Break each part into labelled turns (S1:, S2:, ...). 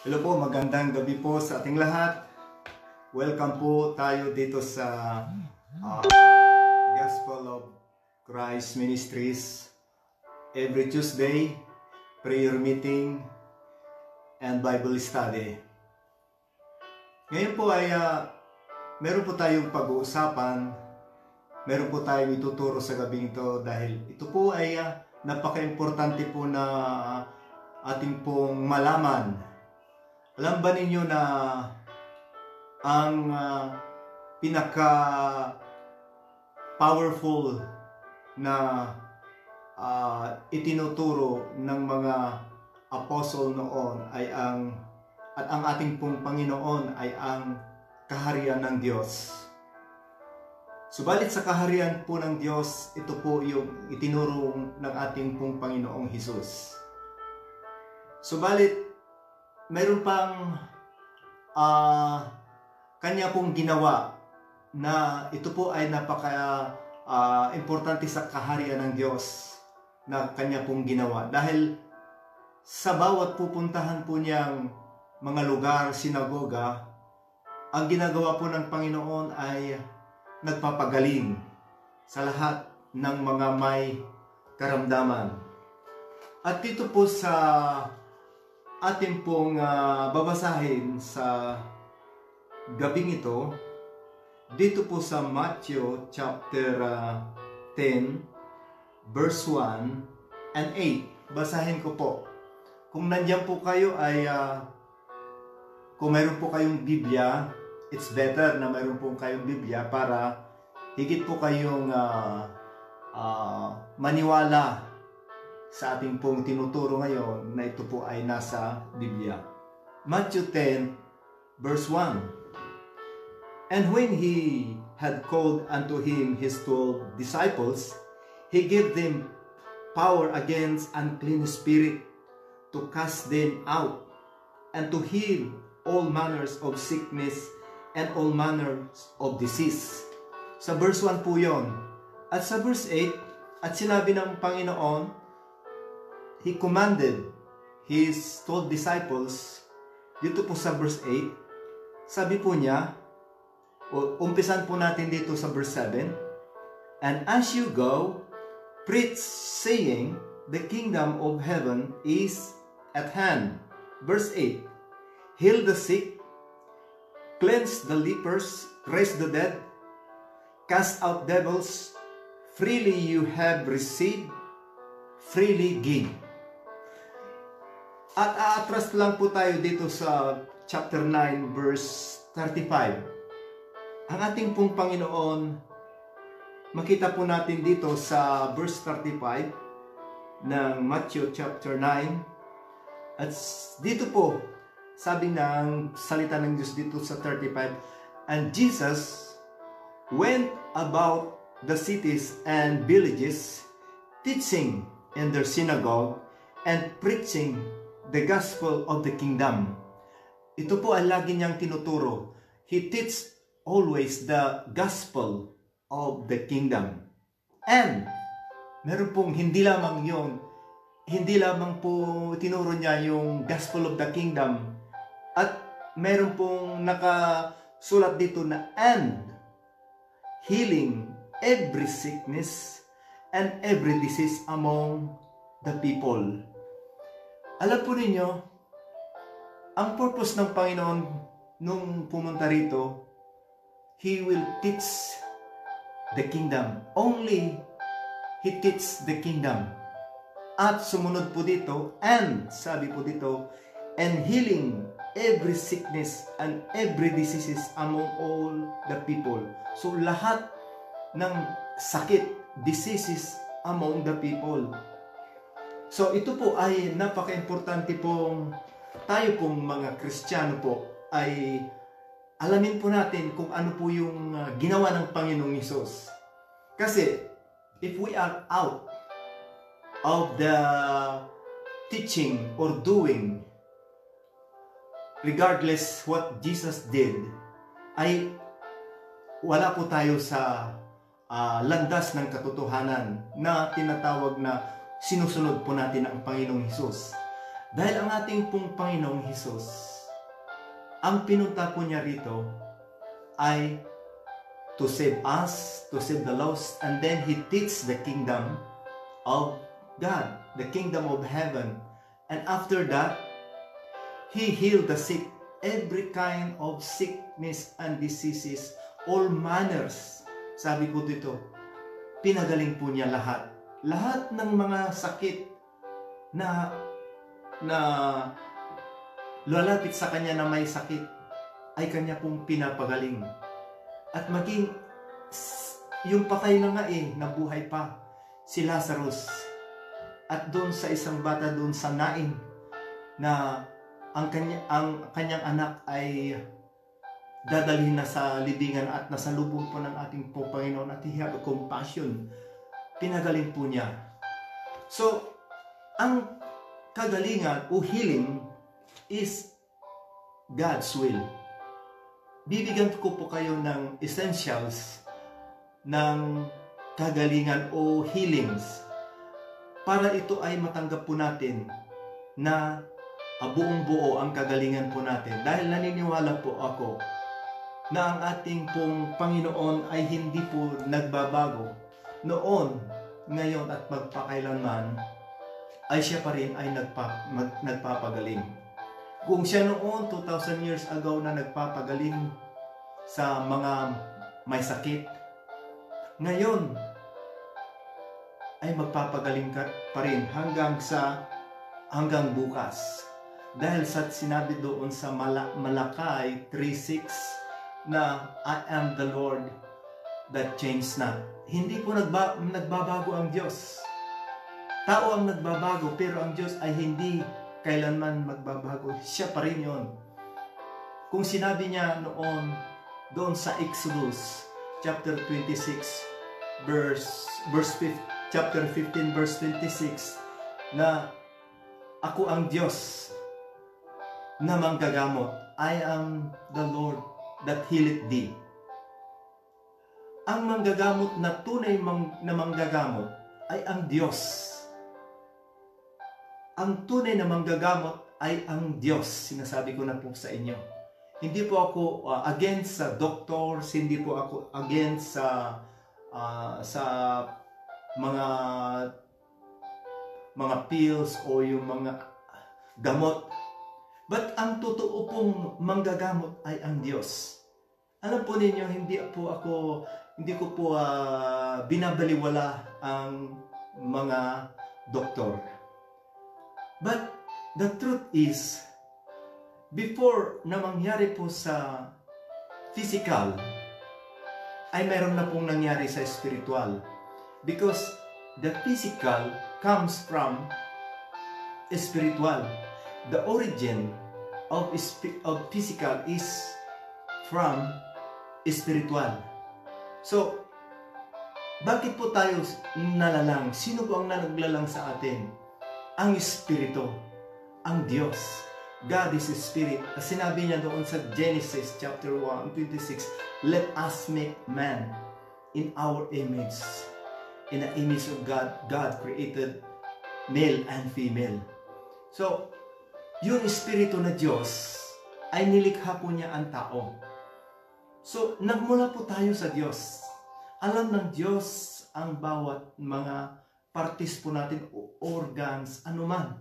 S1: Hello po, magandang gabi po sa ating lahat. Welcome po tayo dito sa Gospel of Christ Ministries. Every Tuesday, prayer meeting and Bible study. Ngayon po ay meron po tayong pag-uusapan, meron po tayong ituturo sa gabing ito dahil ito po ay napaka-importante po na ating pong malaman. Alam ba ninyo na ang pinaka-powerful na itinuturo ng mga apostol noon ay ang ating pong Panginoon ay ang kaharian ng Diyos. Subalit sa kaharian po ng Diyos, ito po yung itinuro ng ating pong Panginoong Hesus. Subalit, mayroon pang kanya pong ginawa na ito po ay napaka-importante sa kaharian ng Diyos na kanya pong ginawa. Dahil sa bawat pupuntahan po niyang mga lugar, sinagoga, ang ginagawa po ng Panginoon ay nagpapagaling sa lahat ng mga may karamdaman. At dito po sa ating pong babasahin sa gabing ito, dito po sa Matthew chapter 10, verse 1 and 8. Basahin ko po. Kung nandiyan po kayo ay, kung mayroon po kayong Biblia, it's better na mayroon po kayong Biblia para higit po kayong maniwala sa ating pong tinuturo ngayon na ito po ay nasa Biblia. Matthew 10, verse 1. And when he had called unto him his 12 disciples, he gave them power against unclean spirit to cast them out, and to heal all manners of sickness and all manners of disease. Sa verse 1 po yon. At sa verse 8, at sinabi ng Panginoon, He commanded His 12 disciples, dito po sa verse 8, sabi po niya, umpisan po natin dito sa verse 7, And as you go, preach saying, the kingdom of heaven is at hand. Verse 8, heal the sick, cleanse the lepers, raise the dead, cast out devils, freely you have received, freely give. At aatras lang po tayo dito sa chapter 9 verse 35. Ang ating pong Panginoon, makita po natin dito sa verse 35 ng Matthew chapter 9. At dito po, sabi ng salita ng Diyos dito sa 35, And Jesus went about the cities and villages, teaching in their synagogue and preaching the gospel of the kingdom. Ito po ay lagi niyang tinuturo. He teaches always the gospel of the kingdom. And meron pong hindi lamang yon, hindi lamang po tinuro niya yung gospel of the kingdom. At meron pong nakasulat dito na and healing every sickness and every disease among the people. Alam po ninyo, ang purpose ng Panginoon nung pumunta rito, He will teach the kingdom. Only He teaches the kingdom. At sumunod po dito, and sabi po dito, and healing every sickness and every diseases among all the people. So lahat ng sakit, diseases among the people. So ito po ay napaka-importante pong tayo pong mga Kristiyano po ay alamin po natin kung ano po yung ginawa ng Panginoong Hesus. Kasi if we are out of the teaching or doing, regardless what Jesus did, ay wala po tayo sa landas ng katotohanan na tinatawag na sinusunod po natin ang Panginoong Hesus. Dahil ang ating pong Panginoong Hesus, ang pinunta po niya rito ay to save us, to save the lost, and then He teach the kingdom of God, the kingdom of heaven. And after that, He healed the sick, every kind of sickness and diseases, all manners. Sabi ko dito, pinagaling po niya lahat. Lahat ng mga sakit na lalapit sa kanya na may sakit ay kanya pong pinapagaling. At maging yung patay na nga nabuhay pa, si Lazarus. At doon sa isang bata doon sa Nain na ang kanyang anak ay dadalhin na sa libingan at nasa lubong po ng ating po Panginoon at He have compassion. Pinagaling po niya. So, ang kagalingan o healing is God's will. Bibigyan ko po kayo ng essentials ng kagalingan o healings para ito ay matanggap po natin na buong buo ang kagalingan po natin. Dahil naniniwala po ako na ang ating pong Panginoon ay hindi po nagbabago noon, ngayon at magpakailanman, ay siya pa rin ay nagpapagaling. Kung siya noon 2,000 years ago na nagpapagaling sa mga may sakit, ngayon ay magpapagaling pa rin hanggang bukas. Dahil sa sinabi doon sa Malakay 3:6 na I am the Lord that changes not. Hindi po nagbabago ang Diyos. Tao ang nagbabago, pero ang Diyos ay hindi kailanman magbabago. Siya pa rin yun. Kung sinabi niya noon, doon sa Exodus, chapter 26, chapter 15, verse 26, na ako ang Diyos na manggagamot. I am the Lord that healeth thee. Ang manggagamot na tunay na manggagamot ay ang Diyos. Ang tunay na manggagamot ay ang Diyos. Sinasabi ko na po sa inyo. Hindi po ako against sa doctors, hindi po ako against sa mga pills o yung mga gamot. But ang totoo pong manggagamot ay ang Diyos. Alam po ninyo, hindi ko po binabaliwala ang mga doktor. But the truth is, before na mangyari po sa physical, ay mayroon na pong nangyari sa spiritual. Because the physical comes from spiritual. The origin of physical is from spiritual. So, bakit po tayo nalalang? Sino po ang naglalang sa atin? Ang Espiritu, ang Diyos. God is a Spirit. Sinabi niya doon sa Genesis chapter 1:26, let us make man in our image. In the image of God, God created male and female. So, yung Espiritu na Diyos ay nilikha po niya ang tao. So, nagmula po tayo sa Diyos. Alam ng Diyos ang bawat mga parties po natin, organs, anuman.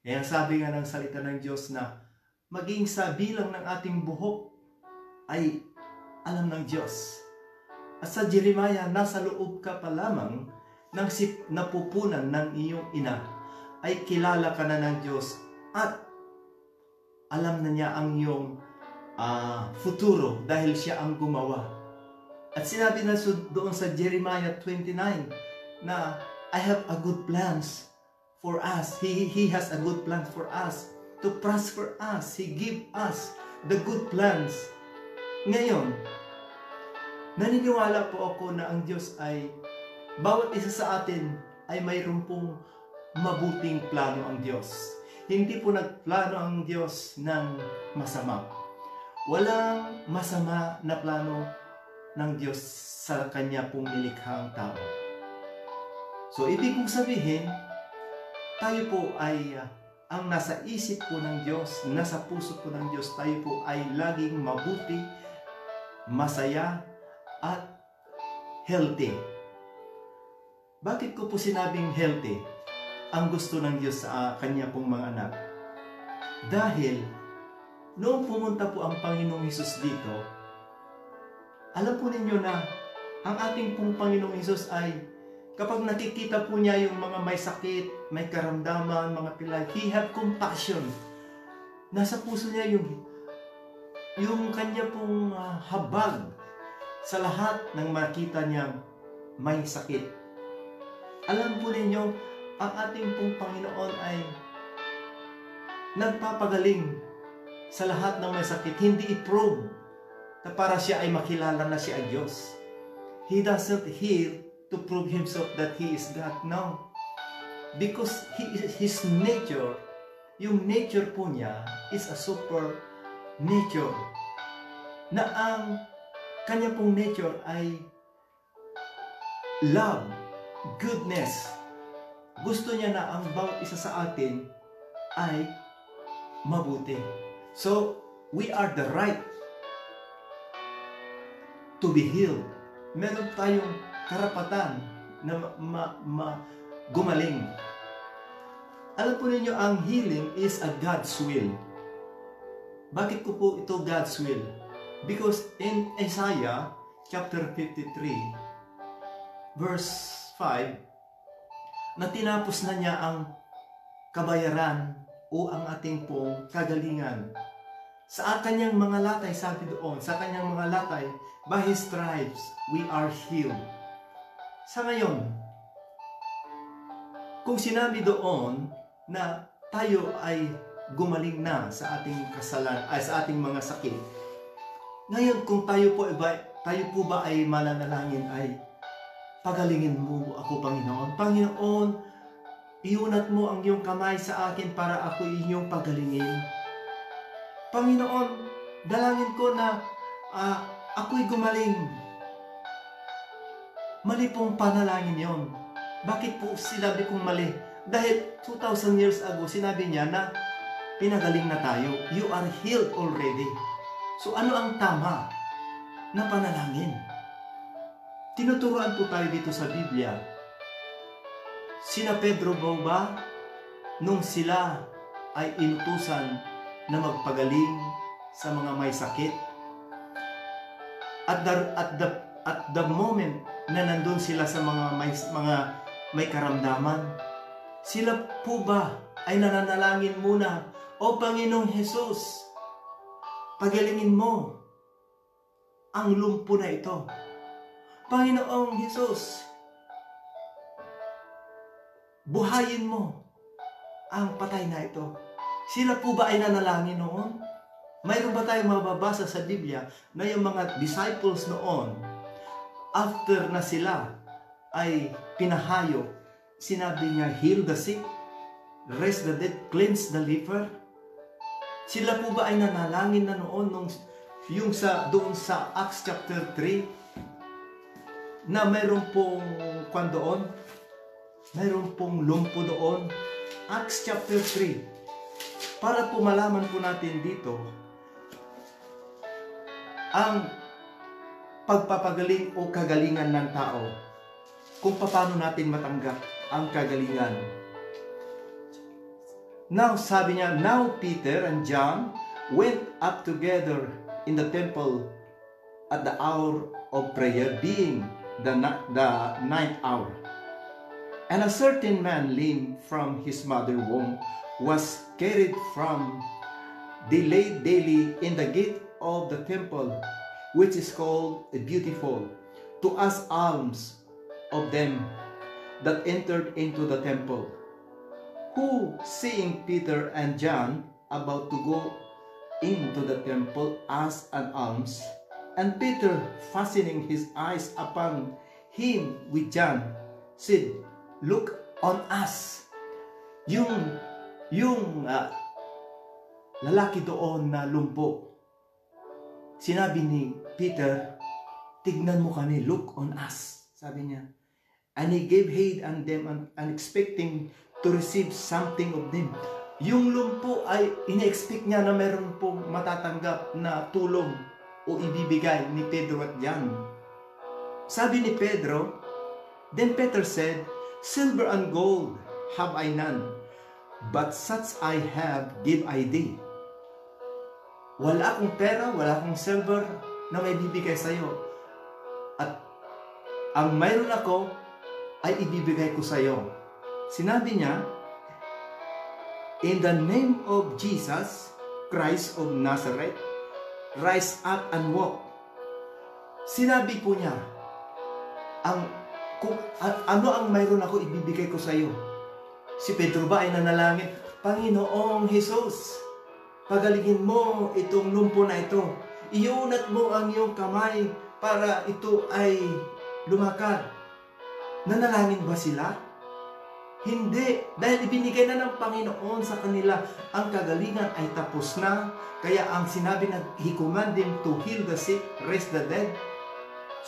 S1: Kaya sabi nga ng salita ng Diyos na maging sa bilang ng ating buhok ay alam ng Diyos. At sa Jeremiah, nasa loob ka pa lamang ng napupunan ng iyong ina, ay kilala ka na ng Diyos at alam na niya ang iyong futuro dahil siya ang gumawa. At sinabi na doon sa Jeremiah 29 na I have a good plans for us. He has a good plan for us to prosper us. He give us the good plans. Ngayon, naniniwala po ako na ang Diyos ay bawat isa sa atin ay mayroon pong mabuting plano ang Diyos. Hindi po nagplano ang Diyos ng masama. Walang masama na plano ng Diyos sa Kanya pong nilikhang tao. So, ibig kong sabihin, tayo po ay ang nasa isip po ng Diyos, nasa puso po ng Diyos, tayo po ay laging mabuti, masaya, at healthy. Bakit ko po sinabing healthy? Ang gusto ng Diyos sa kanya pong mga anak. Dahil, noong pumunta po ang Panginoong Hesus dito, alam po ninyo na ang ating pong Panginoong Hesus ay kapag nakikita po niya yung mga may sakit, may karamdaman, mga pilay, He have compassion. Nasa puso niya yung kanya pong habag sa lahat ng makita niyang may sakit. Alam po ninyo, ang ating pong Panginoon ay nagpapagaling sa lahat ng may sakit. Hindi i-probe na para siya ay makilala na siya ay Diyos. He doesn't heal to prove himself that he is God. No. Because his nature, yung nature po niya is a super nature. Na ang kanya pong nature ay love, goodness. Gusto niya na ang bawat isa sa atin ay mabuti. So, we are the right to be healed. Meron tayong karapatan na gumaling. Alam po ninyo, ang healing is a God's will. Bakit ko po ito God's will? Because in Isaiah chapter 53, verse 5, na tinapos na niya ang kabayaran o ang ating pong kagalingan. Sa kanyang mga latay, sabi doon, sa kanyang mga latay, by His stripes, we are healed. Sa ngayon, kung sinabi doon na tayo ay gumaling na sa ating sa ating mga sakit, ngayon kung tayo po ba ay mananalangin ay, pagalingin mo ako, Panginoon. Panginoon, iunat mo ang iyong kamay sa akin para ako inyong pagalingin. Panginoon, dalangin ko na ako'y gumaling. Mali pong panalangin yon. Bakit po sinabi kong mali? Dahil 2,000 years ago, sinabi niya na pinagaling na tayo. You are healed already. So ano ang tama na panalangin? Tinuturuan po tayo dito sa Biblia. Sina Pedro ba nung sila ay inutusan na magpagaling sa mga may sakit? At the moment na nandun sila sa mga may karamdaman, sila po ba ay nananalangin muna, O Panginoong Hesus, pagalingin mo ang lumpo na ito. Panginoong Hesus, buhayin mo ang patay na ito. Sila po ba ay nanalangin noon? Mayroon ba tayong mababasa sa Biblia na yung mga disciples noon, after na sila ay pinahayo, sinabi niya, heal the sick, raise the dead, cleanse the leper? Sila po ba ay nanalangin na noon doon sa Acts chapter 3 na mayroon pong mayroon pong lumpo doon? Acts chapter 3. Para po malaman po natin dito ang pagpapagaling o kagalingan ng tao, kung paano natin matanggap ang kagalingan. Now, sabi niya, now Peter and John went up together in the temple at the hour of prayer, being the ninth hour. And a certain man lame from his mother's womb was carried from the laid daily in the gate of the temple, which is called Beautiful, to ask alms of them that entered into the temple, who, seeing Peter and John about to go into the temple, asked an alms. And Peter, fastening his eyes upon him with John, said, "Look on us." Yung lalaki doon na lumpo, sinabi ni Peter, "Tignan mo kami, look on us." Sabi niya. And he gave heed on them and expecting to receive something of them. Yung lumpo ay ine-expect niya na meron pong matatanggap na tulong o ibibigay ni Pedro at Jan. Sabi ni Pedro, then Peter said, silver and gold have I none, but such I have give I thee. Wala akong pera, wala akong silver na may bibigay sa iyo. At ang mayroon ako ay ibibigay ko sa iyo. Sinabi niya, in the name of Jesus Christ of Nazareth, rise up and walk. Sinabi po niya, ano ang mayroon ako ibibigay ko sa iyo. Si Pedro ba ay nanalangin, Panginoong Jesus, pagalingin mo itong lumpo na ito. Iunat mo ang iyong kamay para ito ay lumakad. Nanalangin ba sila? Hindi, dahil ibinigay na ng Panginoon sa kanila, ang kagalingan ay tapos na. Kaya ang sinabi na, He commanded him to heal the sick, raise the dead.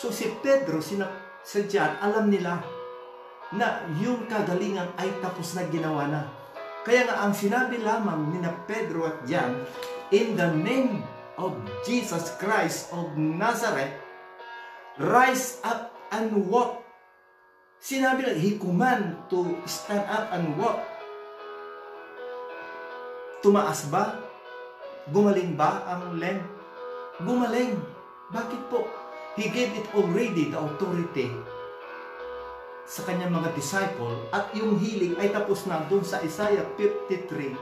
S1: So si Pedro, sa John, alam nila na yung kagalingan ay tapos na, ginawa na. Kaya nga ang sinabi lamang ni Pedro at John, in the name of Jesus Christ of Nazareth, rise up and walk. Sinabi lang, He command to stand up and walk. Tumaas ba? Gumaling ba ang lem? Gumaling. Bakit po? He gave it already, the authority, sa kanyang mga disciple, at yung healing ay tapos na doon sa Isaiah 53,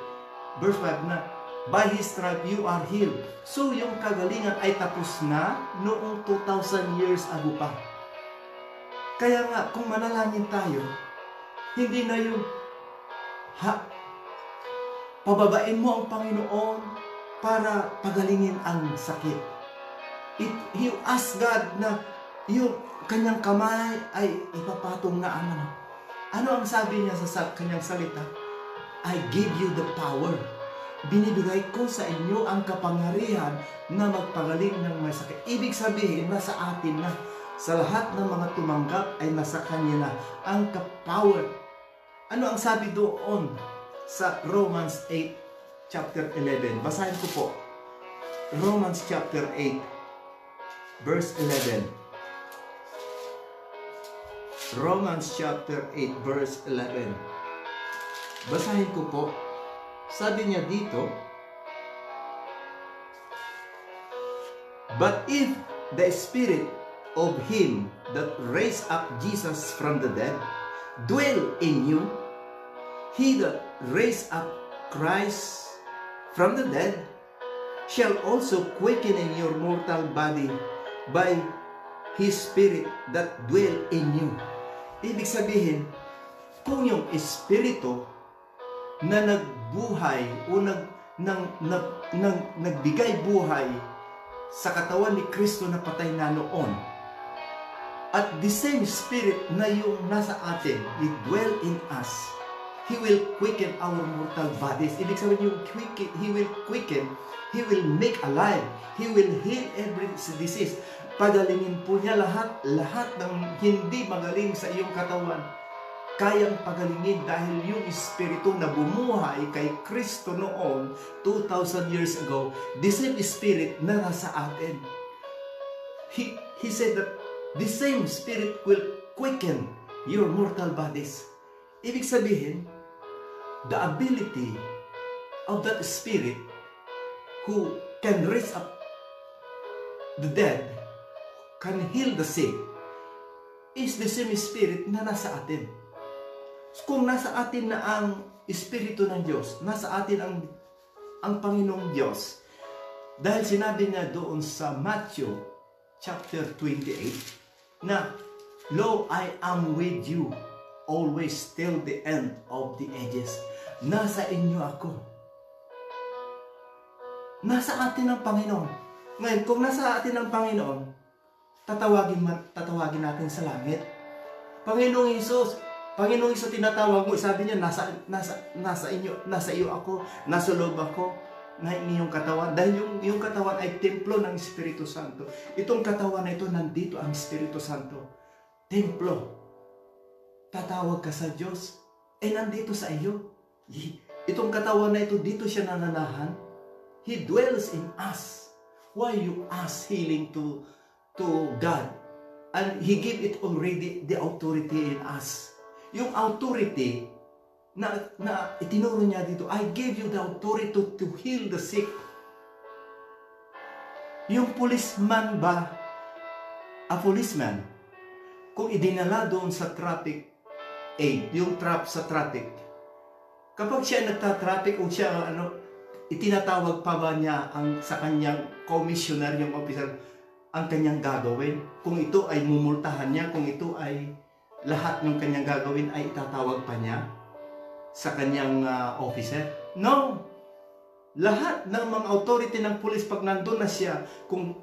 S1: verse 5 na, by His stripe you are healed. So yung kagalingan ay tapos na noong 2,000 years ago pa. Kaya nga, kung manalangin tayo, hindi na yung, pababain mo ang Panginoon para pagalingin ang sakit. You ask God na yung kanyang kamay ay ipapatong na ano. Ano ang sabi niya sa kanyang salita? I give you the power. Binibigay ko sa inyo ang kapangyarihan na magpagaling ng may sakit. Ibig sabihin, nasa atin na. Sa lahat ng mga tumanggap ay nasa kanya na ang power. Ano ang sabi doon sa Romans 8, chapter 11? Basahin ko po. Romans chapter 8, verse 11. Romans chapter 8, verse 11. Basahin ko po. Sabi niya dito, but if the Spirit of Him that raised up Jesus from the dead dwell in you, He that raised up Christ from the dead shall also quicken in your mortal body by His Spirit that dwell in you. Ibig sabihin, kung yung Espiritu na nagbuhay o nagbigay buhay sa katawan ni Kristo na patay na noon, at the same Spirit na yung nasa atin, it dwell in us, He will quicken our mortal bodies. Ibig sabihin yung quicken, He will quicken, He will make alive, He will heal every disease. Pagalingin po niya lahat ng hindi magaling sa iyong katawan. Kayang pagalingin dahil yung Espiritu na bumuhay kay Kristo noon 2,000 years ago, the same Spirit na nasa atin. He said that the same Spirit will quicken your mortal bodies. Ibig sabihin, the ability of that Spirit who can raise up the dead, can heal the sick, is the same Spirit na nasa atin. Kung nasa atin na ang Espiritu ng Diyos, nasa atin ang Panginoong Diyos, dahil sinabi niya doon sa Matthew chapter 28 na, lo, I am with you always till the end of the ages. Nasa inyo ako. Nasa atin ang Panginoon. Ngayon, kung nasa atin ang Panginoon, tatawagin natin sa langit. Panginoong Hesus, tinatawag mo. Sabi niya, nasa iyo ako, nasa loob ako, na inyong katawan. Dahil yung katawan ay templo ng Espiritu Santo. Itong katawan na ito, nandito ang Espiritu Santo. Templo. Tatawag ka sa Diyos, nandito sa iyo. Itong katawan na ito, dito siya nananahan. He dwells in us. Why you ask healing to God? And He gave it already the authority in us. Yung authority na itinuro niya dito, I gave you the authority to heal the sick. Yung policeman ba, a policeman, kung idinala doon sa traffic aid, yung trap sa traffic, kapag siya nagta-traffic o siya itinatawag pa ba niya sa kanyang commissionaryong officer ang kanyang gagawin? Kung ito ay mumultahan niya, kung ito ay lahat ng kanyang gagawin ay itatawag pa niya sa kanyang officer? No! Lahat ng mga authority ng police pag nandun na siya, kung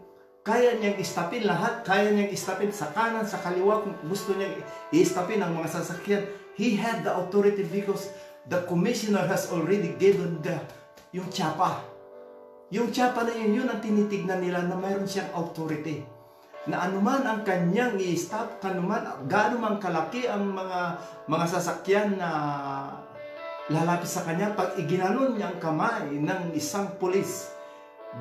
S1: kaya niyang istapin lahat, kaya niyang istapin sa kanan, sa kaliwa, kung gusto niyang i-istapin ang mga sasakyan, he had the authority because the commissioner has already given yung tsapa. Yung tsapa na yun ang tinitignan nila na mayroon siyang authority. Na anuman ang kanyang i-stop, gaano man kalaki ang mga sasakyan na lalapit sa kanya, pag iginanon niya ang kamay ng isang pulis,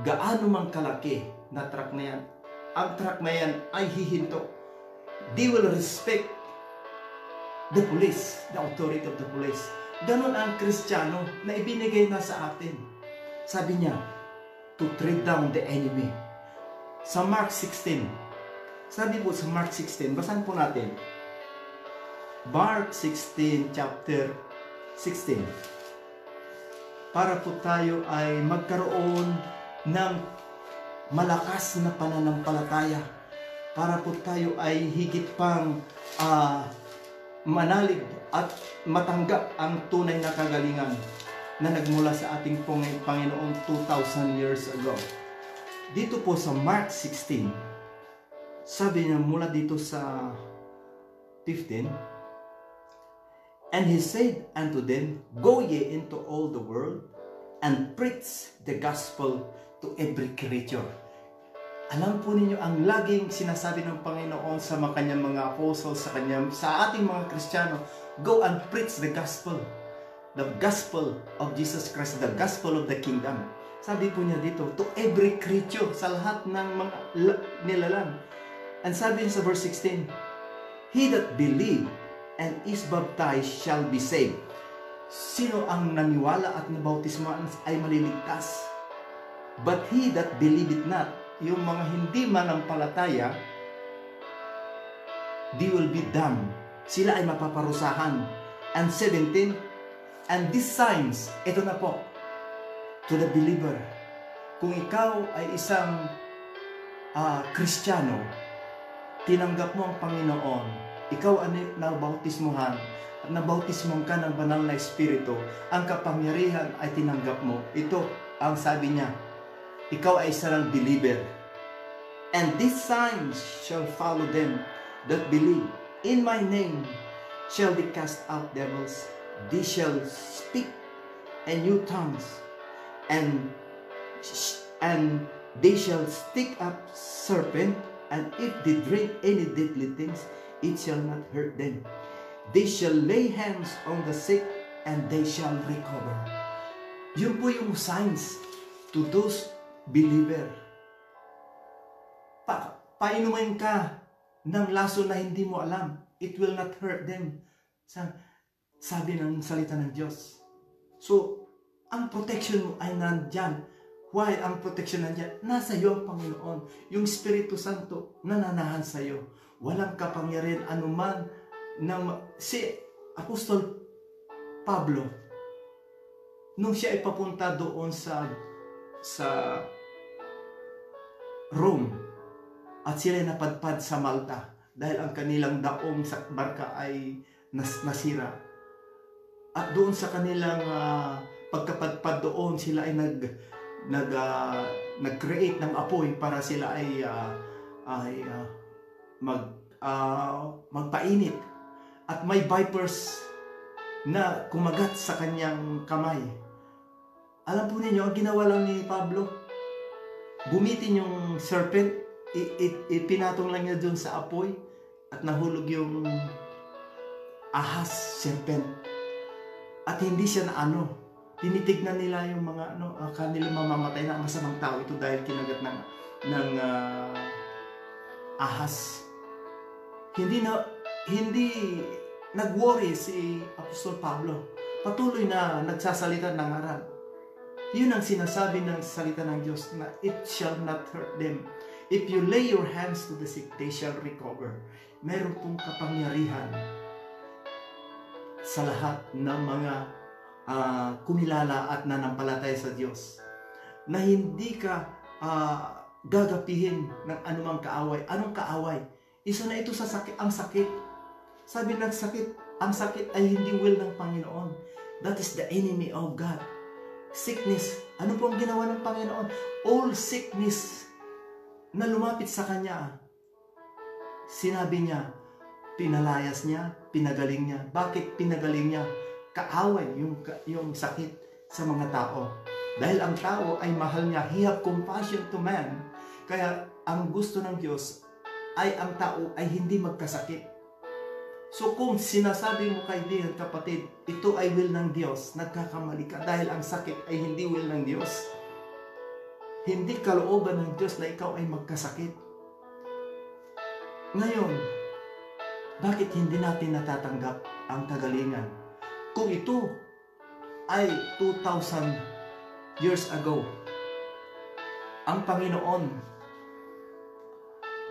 S1: gaano man kalaki na truck na yan, ang truck na yan ay hihinto. They will respect the police, the authority of the police. Ganon ang Kristiyano na ibinigay na sa atin. Sabi niya, to tread down the enemy. Sa Mark 16, sabi po sa Mark 16, basahin po natin. Mark 16, chapter 16. Para po tayo ay magkaroon ng malakas na pananampalataya. Para po tayo ay higit pang manalig at matanggap ang tunay na kagalingan na nagmula sa ating Panginoon 2,000 years ago. Dito po sa Mark 16, sabi niya mula dito sa 15, and he said unto them, go ye into all the world and preach the gospel to every creature. Alam po ninyo, ang laging sinasabi ng Panginoon sa kanyang mga apostles, sa ating mga Kristiyano, go and preach the gospel of Jesus Christ, the gospel of the kingdom. Sabi po niya dito, to every creature, sa lahat ng mga nilalang. And sabi niya sa verse 16, he that believe and is baptized shall be saved. Sino ang naniwala at nabautismaan ay maliligtas. But he that believeth not, yung mga hindi manampalataya, they will be damned. Sila ay mapaparusahan. And 17, and these signs, ito na po, to the believer. Kung ikaw ay isang Kristiyano, tinanggap mo ang Panginoon, ikaw ay nabautismuhan, at nabautismuhan ka ng banal na Espiritu, ang kapangyarihan ay tinanggap mo. Ito ang sabi niya, ikaw ay isang believer. And these signs shall follow them that believe. In my name shall they cast out devils. They shall speak in new tongues. And they shall stick up serpent. And if they drink any deadly things, it shall not hurt them. They shall lay hands on the sick, and they shall recover. Yun po yung signs to those believer. Painumin ka ng laso na hindi mo alam. It will not hurt them. Sabi ng salita ng Diyos. So, ang protection mo ay nandyan. Why ang protection nandyan? Nasa iyo ang Panginoon. Yung Espiritu Santo nananahan sa iyo. Walang kapangyarihan anuman si Apostol Pablo, nung siya ay papunta doon sa Rome at sila napadpad sa Malta dahil ang kanilang daong sa barka ay nasira. At doon sa kanilang pagkapadpad doon, sila ay nag-create ng apoy para sila ay magpainit. At may vipers na kumagat sa kanyang kamay. Alam po ninyo, ang ginawa lang ni Pablo, bumitin yung serpent, ipinatong lang niya dun sa apoy, at nahulog yung ahas, serpent. At hindi siya tinitignan nila yung mga kanilang mamamatay na masamang tao ito dahil kinagat ng ahas. Hindi nag-worry si Apostol Pablo. Patuloy na nagsasalita ng aral. Yun ang sinasabi ng salita ng Diyos na it shall not hurt them. If you lay your hands to the sick, they shall recover. Meron pong kapangyarihan sa lahat ng mga kumilala at nanampalataya sa Diyos na hindi ka gagapihin ng anumang kaaway. Anong kaaway? Isa na ito sa sakit, ang sakit. Sabi ng sakit, ang sakit ay hindi will ng Panginoon. That is the enemy of God. Sickness. Ano pong ginawa ng Panginoon? All sickness na lumapit sa Kanya. Sinabi niya, pinalayas niya, pinagaling niya. Bakit pinagaling niya? Kaaway yung sakit sa mga tao. Dahil ang tao ay mahal niya. He have compassion to man. Kaya ang gusto ng Diyos ay ang tao ay hindi magkasakit. So kung sinasabi mo kaibigan, kapatid, ito ay will ng Diyos, nagkakamali ka dahil ang sakit ay hindi will ng Diyos. Hindi kalooban ng Diyos na ikaw ay magkasakit. Ngayon, bakit hindi natin natatanggap ang kagalingan? Kung ito ay 2,000 years ago, ang Panginoon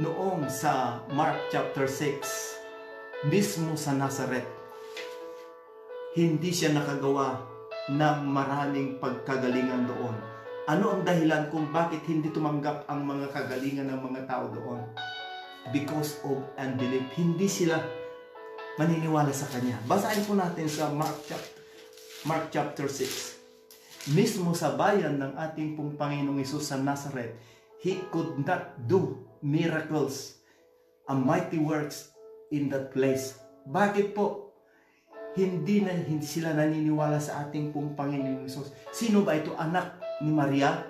S1: noong sa Mark chapter 6, mismo sa Nazareth, hindi siya nakagawa ng maraming pagkagalingan doon. Ano ang dahilan kung bakit hindi tumanggap ang mga kagalingan ng mga tao doon? Because of unbelief. Hindi sila maniniwala sa Kanya. Basahin po natin sa Mark chapter 6. Mismo sa bayan ng ating pong Panginoong Hesus sa Nazareth, He could not do miracles, mighty works in that place. Bakit po? Hindi sila naniniwala sa ating pong Panginoong Hesus. Sino ba ito? Anak ni Maria?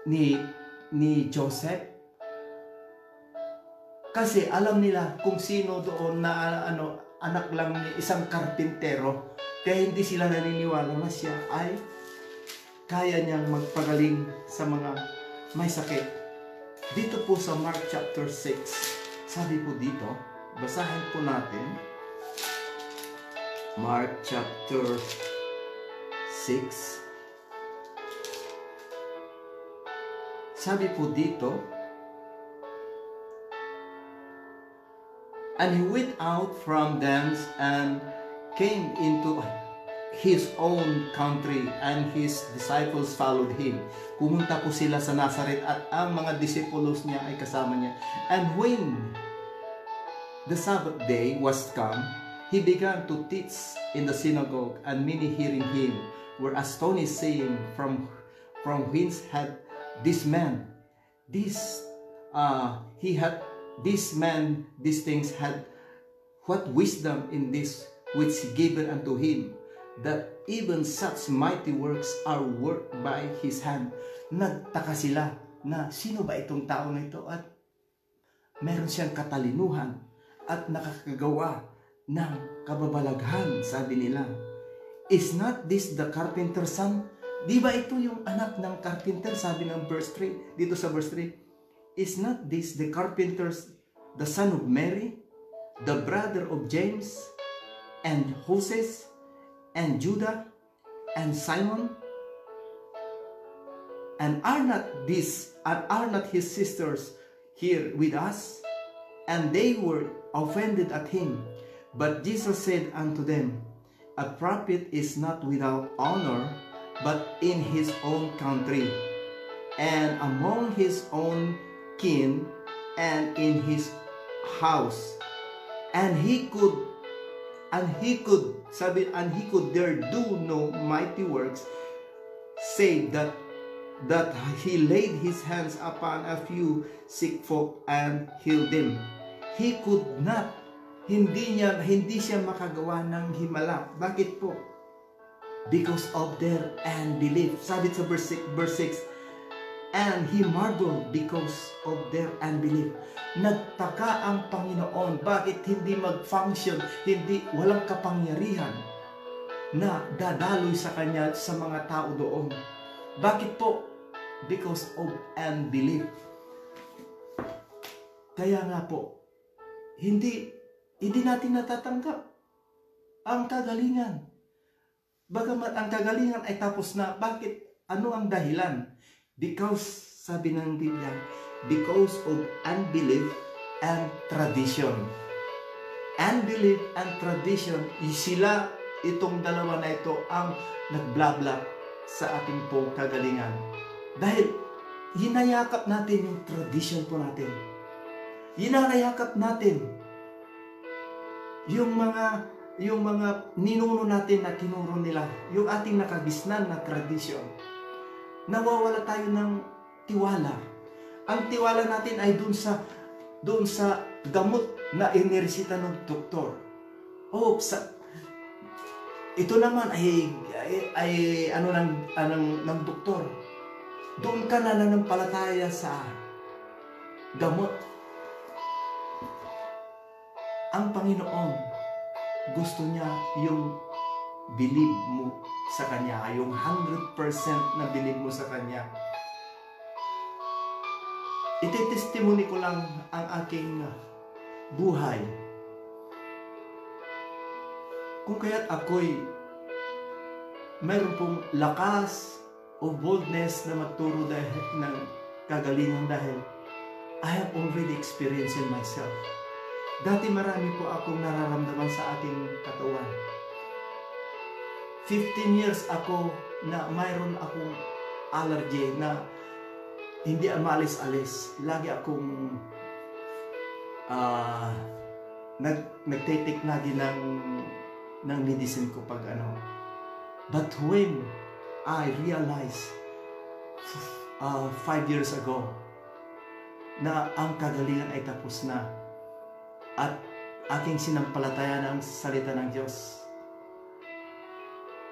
S1: Ni Joseph? Kasi alam nila kung sino doon na anak lang ni isang karpintero. Kaya hindi sila naniniwala na siya ay kaya niyang magpagaling sa mga may sakit. Dito po sa Mark chapter 6, sabi po dito, basahin po natin. Mark chapter 6. Sabi po dito, and he went out from thence and came into his own country, and his disciples followed him. Pumunta po sila sa Nazareth at ang mga disipulos niya ay kasama niya. And when the Sabbath day was come, he began to teach in the synagogue, and many hearing him were astonished, saying, From whence had this man these things had? What wisdom in this which he gave unto him, that even such mighty works are worked by his hand? Nagtaka sila na sino ba itong tao na ito, at meron siyang katalinuhan at nakakagawa ng kababalaghan. Sabi nila, is not this the carpenter's son? Di ba ito yung anak ng carpenter? Sabi ng verse 3, dito sa verse 3, is not this the carpenter's, the son of Mary, the brother of James, and Joses, and Judah, and Simon? And are not his sisters here with us? And they were offended at him. But Jesus said unto them, a prophet is not without honor, but in his own country, and among his own kin, and in his house. And he could there do no mighty works, save that he laid his hands upon a few sick folk and healed them. He could not, hindi siya makagawa ng himala. Bakit po? Because of their unbelief. Sabi sa verse 6, and he marveled because of their unbelief. Nagtaka ang Panginoon, bakit hindi mag-function, walang kapangyarihan na dadaloy sa Kanya sa mga tao doon. Bakit po? Because of unbelief. Kaya nga po, hindi natin natatanggap ang kagalingan. Bagamat ang kagalingan ay tapos na, bakit? Ano ang dahilan? Because, sabi ng Biblia, because of unbelief and tradition. Unbelief and tradition, sila, itong dalawa na ito, ang nagblabla sa ating pong kagalingan. Dahil, hinayakap natin yung tradition po natin. Hinayakap natin yung mga ninuno natin na tinuro nila, yung ating nakagisnan na tradisyon. Nawawala tayo ng tiwala. Ang tiwala natin ay doon sa gamot na iniresita ng doktor. Ito naman ay ano ng doktor. Doon ka na nanampalataya sa gamot. Ang Panginoon, gusto niya yung believe mo sa Kanya, yung 100% na believe mo sa Kanya. Iti-testimony ko lang ang aking buhay. Kung kaya't ako'y mayroon pong lakas o boldness na magturo dahil ng kagalingan dahil I have already experienced it myself. Dati marami po akong nararamdaman sa ating katawan. 15 years ako na mayroon akong allergy na hindi maalis-alis. Lagi akong nagtitake lagi ng medicine ko pag ano. But when I realized 5 years ago na ang kagalingan ay tapos na at aking sinampalataya ng salita ng Diyos,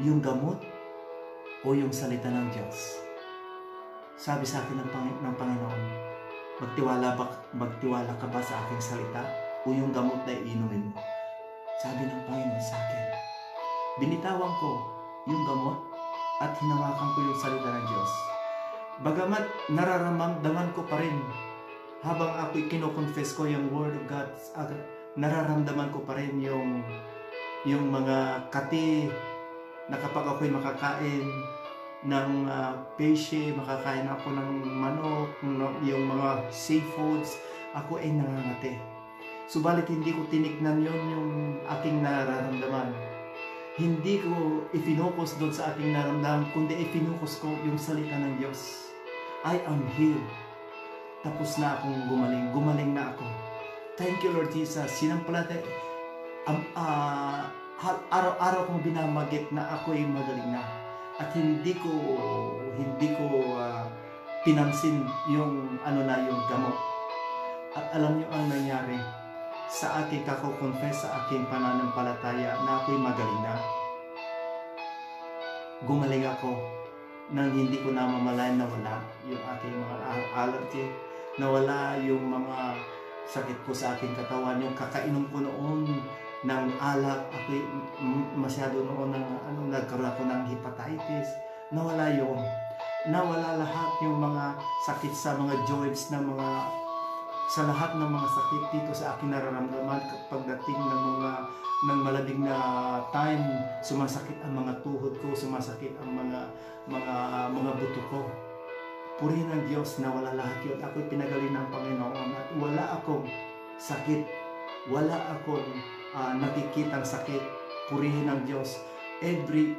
S1: yung gamot o yung salita ng Diyos. Sabi sa akin ng Panginoon, magtiwala ka ba sa aking salita o yung gamot na iinumin mo? Sabi ng Panginoon sa akin. Binitawan ko yung gamot at hinawakan ko yung salita ng Diyos. Bagamat nararamdaman ko pa rin habang ako'y kino-confess ko yung Word of God, nararamdaman ko pa rin yung mga kati na kapag ako'y makakain ng peshe, makakain ako ng manok, yung mga seafoods, ako ay nangangati. Subalit hindi ko tinignan yung aking nararamdaman. Hindi ko ifinocus doon sa aking nararamdaman, kundi ifinocus ko yung salita ng Diyos. I am healed. Tapos na akong gumaling na ako. Thank you, Lord Jesus. Sinampalataya, araw-araw kong binamagit na ako ay magaling na. At hindi ko pinansin yung yung gamot. At alam niyo ang nangyari sa aking kako-confess sa aking pananampalataya na ako'y magaling na. Gumaling ako nang hindi ko namamalayan na wala yung aking mga allergy, nawala yung mga sakit ko sa aking katawan, yung kakainom ko noon ng alak, ako masyado noon nagkaroon ako ng hepatitis, nawala yun. Nawala lahat yung mga sakit sa mga joints sa lahat ng mga sakit dito sa aking nararamdaman. Pagdating ng malamig na time, sumasakit ang mga tuhod ko, sumasakit ang mga buto ko. Purihin ng Diyos na wala lahat yun. Ako'y pinagaling ng Panginoon at wala akong sakit, wala akong nakikitang sakit. Purihin ng Diyos. Every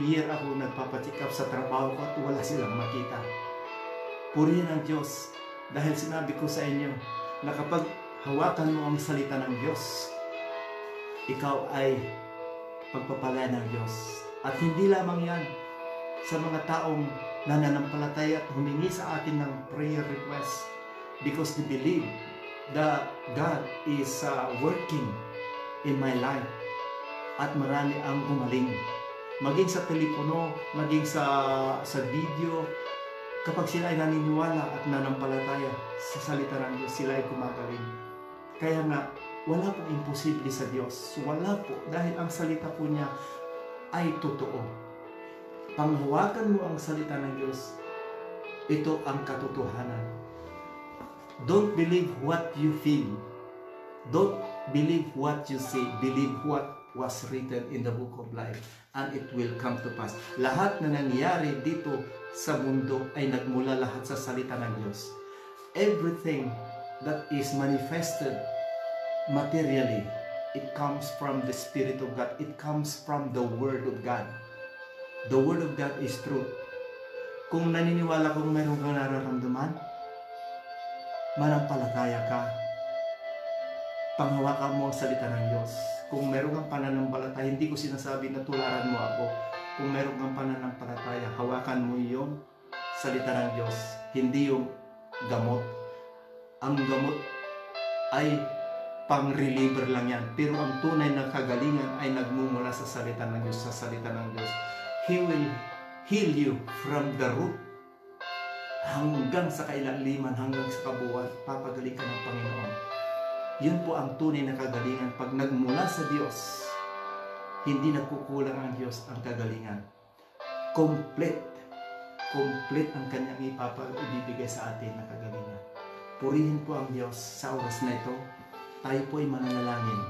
S1: year ako nagpapacheck up sa trabaho ko at wala silang makita. Purihin ng Diyos dahil sinabi ko sa inyo na kapag hawakan mo ang salita ng Diyos, ikaw ay pagpapalaya ng Diyos. At hindi lamang yan sa mga taong nananampalataya at humingi sa atin ng prayer request because they believe that God is working in my life. At marami ang gumaling. Maging sa telepono, maging sa video, kapag sila ay naniniwala at nanampalataya sa salita ng Diyos, sila ay gumagaling. Kaya nga, wala pong imposible sa Diyos. Wala po. Dahil ang salita po niya ay totoo. Panghawakan mo ang salita ng Diyos, ito ang katotohanan. Don't believe what you feel. Don't believe what you say. Believe what was written in the book of life, and it will come to pass. Lahat na nangyari dito sa mundo ay nagmula lahat sa salita ng Diyos. Everything that is manifested materially, it comes from the Spirit of God. It comes from the Word of God. The Word of God is truth. Kung naniniwala kung meron kang nararamdaman, manampalataya ka. Panghawakan mo ang salita ng Diyos. Kung meron kang pananampalataya, hindi ko sinasabi na tularan mo ako. Kung meron kang pananampalataya, hawakan mo yung salita ng Diyos. Hindi yung gamot. Ang gamot ay pang-reliever lang yan. Pero ang tunay na kagalingan ay nagmumula sa salita ng Diyos, sa salita ng Diyos. He will heal you from the root hanggang sa kailaliman, hanggang sa kabuuan. Papagaling ka ng Panginoon. Yun po ang tunay na kagalingan. Pag nagmula sa Diyos, hindi nagkukulang ang Diyos ang kagalingan. Complete ang kanyang ibibigay sa atin na kagalingan. Purihin po ang Diyos sa oras na ito. Tayo po ay mananalangin.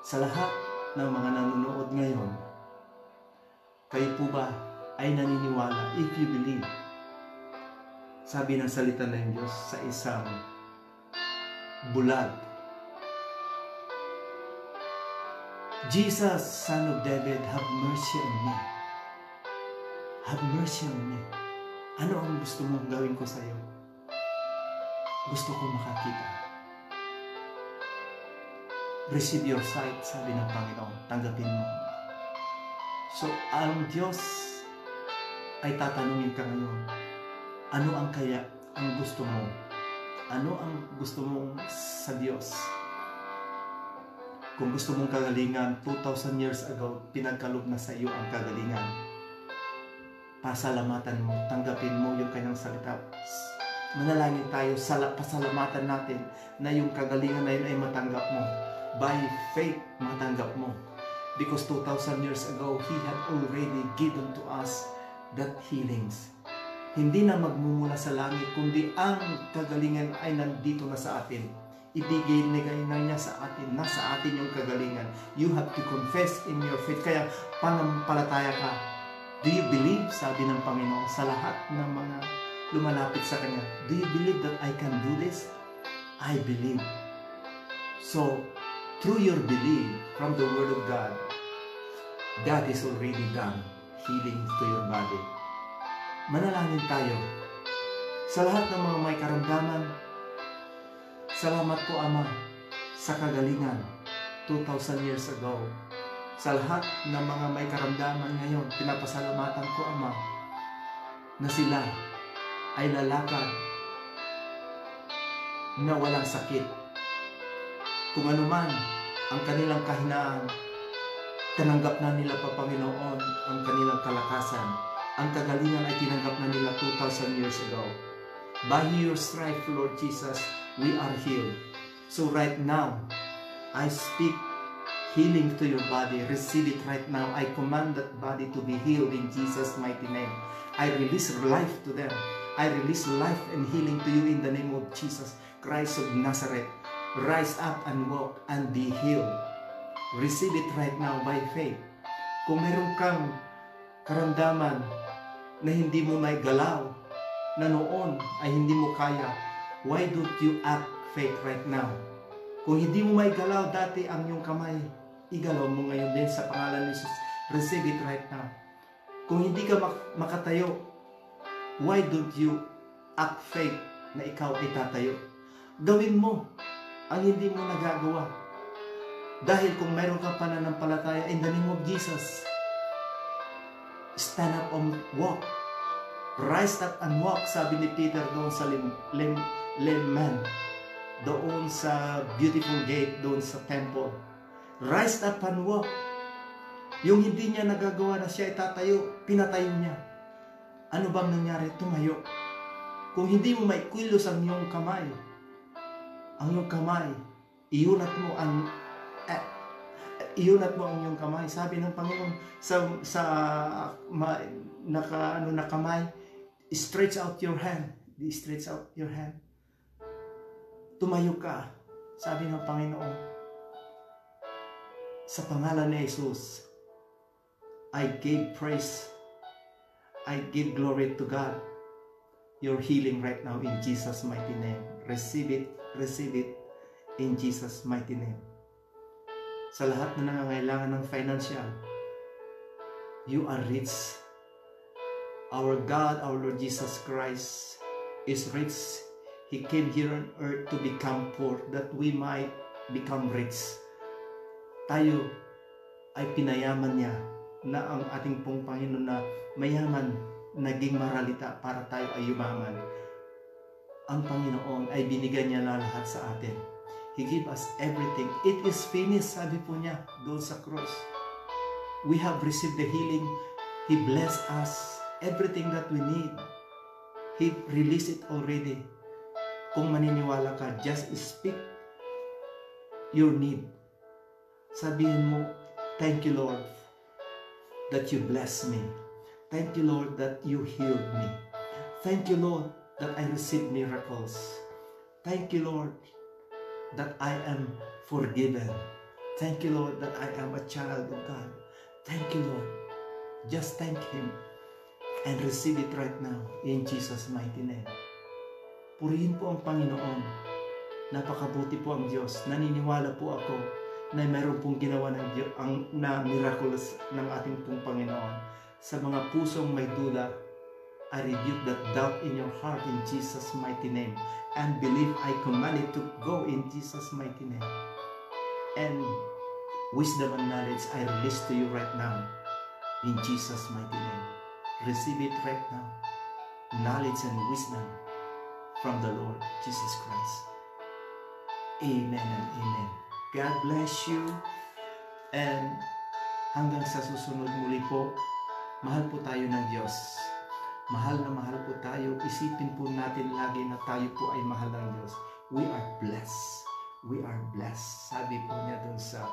S1: Sa lahat ng mga nanonood ngayon, kayo po ba ay naniniwala, if you believe, sabi ng salita ng Diyos sa isang bulag, Jesus, Son of David, have mercy on me. Have mercy on me. Ano ang gusto mong gawin ko sa iyo? Gusto ko makakita. Receive your sight, sabi ng Panginoon. Tanggapin mo. So, ang Diyos ay tatanungin ka ngayon, ano ang kaya ang gusto mo? Ano ang gusto mong sa Diyos? Kung gusto mong kagalingan, 2,000 years ago, pinagkalob na sa iyo ang kagalingan. Pasalamatan mo, tanggapin mo yung kanyang salita. Manalangin tayo, pasalamatan natin na yung kagalingan na yun ay matanggap mo. By faith, matanggap mo. Because 2,000 years ago, He had already given to us that healings. Hindi na magmumula sa langit, kundi ang kagalingan ay nandito na sa atin. Ibigay na niya sa atin, nasa atin yung kagalingan. You have to confess in your faith. Kaya panampalataya ka. Do you believe, sabi ng Panginoon, sa lahat ng mga lumalapit sa Kanya, do you believe that I can do this? I believe. So, through your belief from the Word of God, God is already done healing to your body. Manalangin tayo. Sa lahat ng mga may karamdaman, salamat po, Ama, sa kagalingan 2,000 years ago. Sa lahat ng mga may karamdaman ngayon, pinapasalamatan ko, Ama, na sila ay lalakad na walang sakit. Kung ano man ang kanilang kahinaan, tinanggap na nila pa, Panginoon, ang kanilang kalakasan. Ang kagalingan ay tinanggap na nila 2,000 years ago. By your stripe, Lord Jesus, we are healed. So right now, I speak healing to your body. Receive it right now. I command that body to be healed in Jesus' mighty name. I release life to them. I release life and healing to you in the name of Jesus Christ of Nazareth. Rise up and walk and be healed. Receive it right now by faith. Kung meron kang karamdaman na hindi mo maigalaw, na noon ay hindi mo kaya, why don't you act faith right now? Kung hindi mo maigalaw dati ang iyong kamay, igalaw mo ngayon din sa pangalan ni Jesus. Receive it right now. Kung hindi ka makatayo, why don't you act faith na ikaw ay tatayo? Gawin mo ang hindi mo nagagawa. Dahil kung mayroon kang pananampalataya in the name of Jesus, stand up and walk. Rise up and walk, sabi ni Peter doon sa Lemman, doon sa beautiful gate, doon sa temple. Rise up and walk. Yung hindi niya nagagawa na siya itatayo, pinatayo niya. Ano bang nangyari? Tumayo. Kung hindi mo maikwilos ang iyong kamay, iunat mo ang iunat mo ang iyong kamay. Sabi ng Panginoon na kamay, stretch out your hand. Stretch out your hand. Tumayo ka. Sabi ng Panginoon, sa pangalan ni Jesus, I give praise. I give glory to God. Your healing right now in Jesus' mighty name. Receive it in Jesus' mighty name. Sa lahat na nangangailangan ng financial, you are rich. Our God, our Lord Jesus Christ is rich. He came here on earth to become poor that we might become rich. Tayo ay pinayaman niya na ang ating pong Panginoon na mayaman, naging maralita para tayo ay yumaman. Ang Panginoon ay binigyan niya na lahat sa atin. He gave us everything. It is finished, sabi po niya doon sa cross. We have received the healing. He blessed us. Everything that we need, He released it already. Kung maniniwala ka, just speak your need. Sabihin mo, thank you Lord that you blessed me. Thank you Lord that you healed me. Thank you Lord that I received miracles. Thank you Lord that I am forgiven. Thank you Lord that I am a child of God. Thank you Lord. Just thank Him and receive it right now in Jesus' mighty name. Purihin po ang Panginoon. Napakabuti po ang Diyos. Naniniwala po ako na mayroon pong ginawa ng Diyos na miraculous ng ating pong Panginoon. Sa mga pusong may duda, I rebuke that doubt in your heart in Jesus' mighty name. And believe I command it to go in Jesus' mighty name. And wisdom and knowledge I release to you right now in Jesus' mighty name. Receive it right now. Knowledge and wisdom from the Lord Jesus Christ. Amen and amen. God bless you. And hanggang sa susunod muli po, mahal po tayo ng Diyos. Mahal na mahal po tayo. Isipin po natin lagi na tayo po ay mahal ng Diyos. We are blessed. We are blessed. Sabi po niya dun sa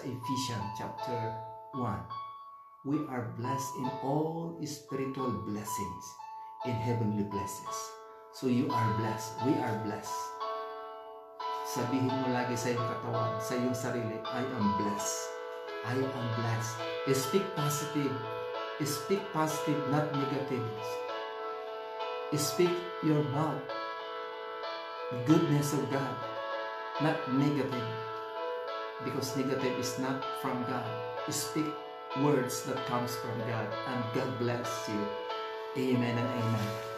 S1: Ephesians chapter 1. We are blessed in all spiritual blessings in heavenly places. So you are blessed. We are blessed. Sabihin mo lagi sa iyong katawan, sa iyong sarili, I am blessed. I am blessed. Speak positive. Speak positive, not negative. Speak your mouth. Goodness of God, not negative. Because negative is not from God. Speak words that comes from God. And God bless you. Amen and amen.